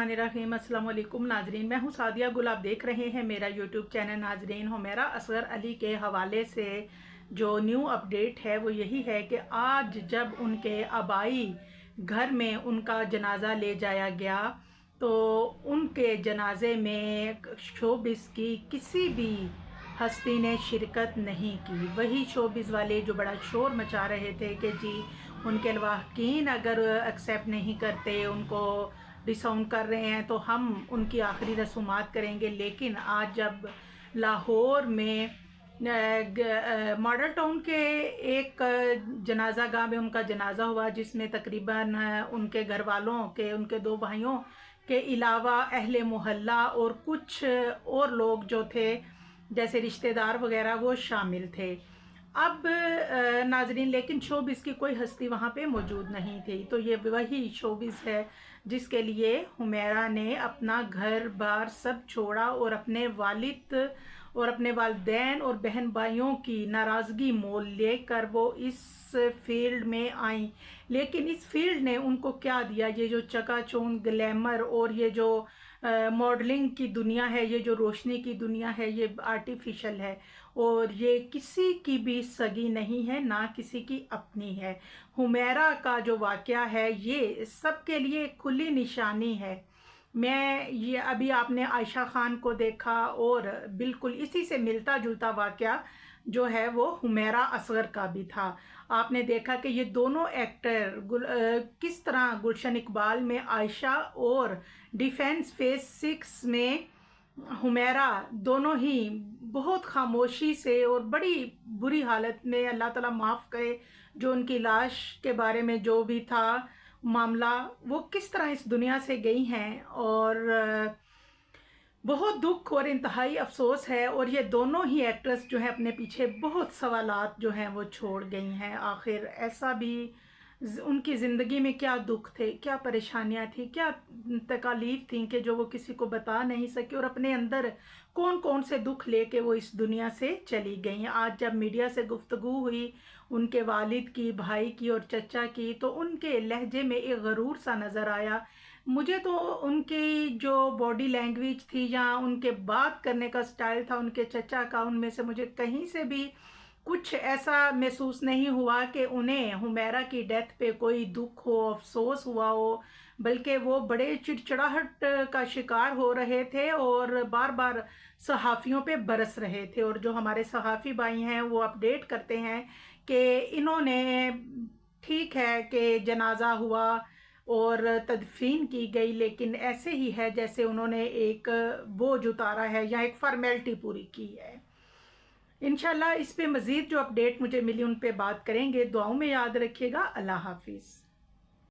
बिस्मिल्लाहिर्रहमानिर्रहीम। अस्सलाम वालेकुम नाजरीन, मैं हूँ सादिया गुल। आप देख रहे हैं मेरा यूट्यूब चैनल। नाजरीन, हुमैरा असगर अली के हवाले से जो न्यू अपडेट है वो यही है कि आज जब उनके आबाई घर में उनका जनाजा ले जाया गया तो उनके जनाजे में शोबिस की किसी भी हस्ती ने शिरकत नहीं की। वही शोबिस वाले जो बड़ा शोर मचा रहे थे कि जी उनके लवाहकीन अगर एक्सेप्ट नहीं करते, उनको डिसाउंड कर रहे हैं तो हम उनकी आखिरी रसूमात करेंगे। लेकिन आज जब लाहौर में मॉडल टाउन के एक जनाजा गाह में उनका जनाजा हुआ, जिसमें तकरीबन उनके घर वालों के, उनके दो भाइयों के अलावा अहले मोहल्ला और कुछ और लोग जो थे जैसे रिश्तेदार वगैरह वो शामिल थे। अब नाजरीन, लेकिन शोबिस की कोई हस्ती वहाँ पे मौजूद नहीं थी। तो ये वही शोबिस है जिसके लिए हुमैरा ने अपना घर बार सब छोड़ा और अपने वालिद और अपने वालिदैन और बहन भाइयों की नाराज़गी मोल लेकर वो इस फील्ड में आई। लेकिन इस फील्ड ने उनको क्या दिया? ये जो चकाचौंध ग्लैमर और ये जो मॉडलिंग की दुनिया है, ये जो रोशनी की दुनिया है, ये आर्टिफिशियल है और ये किसी की भी सगी नहीं है, ना किसी की अपनी है। हुमैरा का जो वाक़या है ये सबके लिए खुली निशानी है। मैं ये अभी आपने आयशा खान को देखा और बिल्कुल इसी से मिलता जुलता वाक़या जो है वो हुमैरा असगर का भी था। आपने देखा कि ये दोनों एक्टर किस तरह गुलशन इकबाल में आयशा और डिफेंस फेज 6 में हुमैरा दोनों ही बहुत खामोशी से और बड़ी बुरी हालत में, अल्लाह ताला माफ़ करे, जो उनकी लाश के बारे में जो भी था मामला, वो किस तरह इस दुनिया से गई हैं। और बहुत दुख और इंतहाई अफसोस है। और ये दोनों ही एक्ट्रेस जो हैं अपने पीछे बहुत सवालात जो हैं वो छोड़ गई हैं। आखिर ऐसा भी उनकी ज़िंदगी में क्या दुख थे, क्या परेशानियां थी, क्या तकालीफ थी कि जो वो किसी को बता नहीं सकी, और अपने अंदर कौन कौन से दुख लेके वो इस दुनिया से चली गई। आज जब मीडिया से गुफ्तगू हुई उनके वालिद की, भाई की और चचा की, तो उनके लहजे में एक गरूर सा नज़र आया। मुझे तो उनकी जो बॉडी लैंग्वेज थी या उनके बात करने का स्टाइल था उनके चचा का, उनमें से मुझे कहीं से भी कुछ ऐसा महसूस नहीं हुआ कि उन्हें हुमैरा की डेथ पे कोई दुख हो, अफसोस हुआ हो, बल्कि वो बड़े चिड़चिड़ाहट का शिकार हो रहे थे और बार बार सहाफ़ियों पे बरस रहे थे। और जो हमारे सहाफ़ी भाई हैं वो अपडेट करते हैं कि इन्होंने, ठीक है कि जनाजा हुआ और तदफीन की गई, लेकिन ऐसे ही है जैसे उन्होंने एक बोझ उतारा है या एक फॉर्मेलिटी पूरी की है। इंशाल्लाह इस पे मज़ीद जो अपडेट मुझे मिली उन पे बात करेंगे। दुआओं में याद रखिएगा। अल्लाह हाफिज़।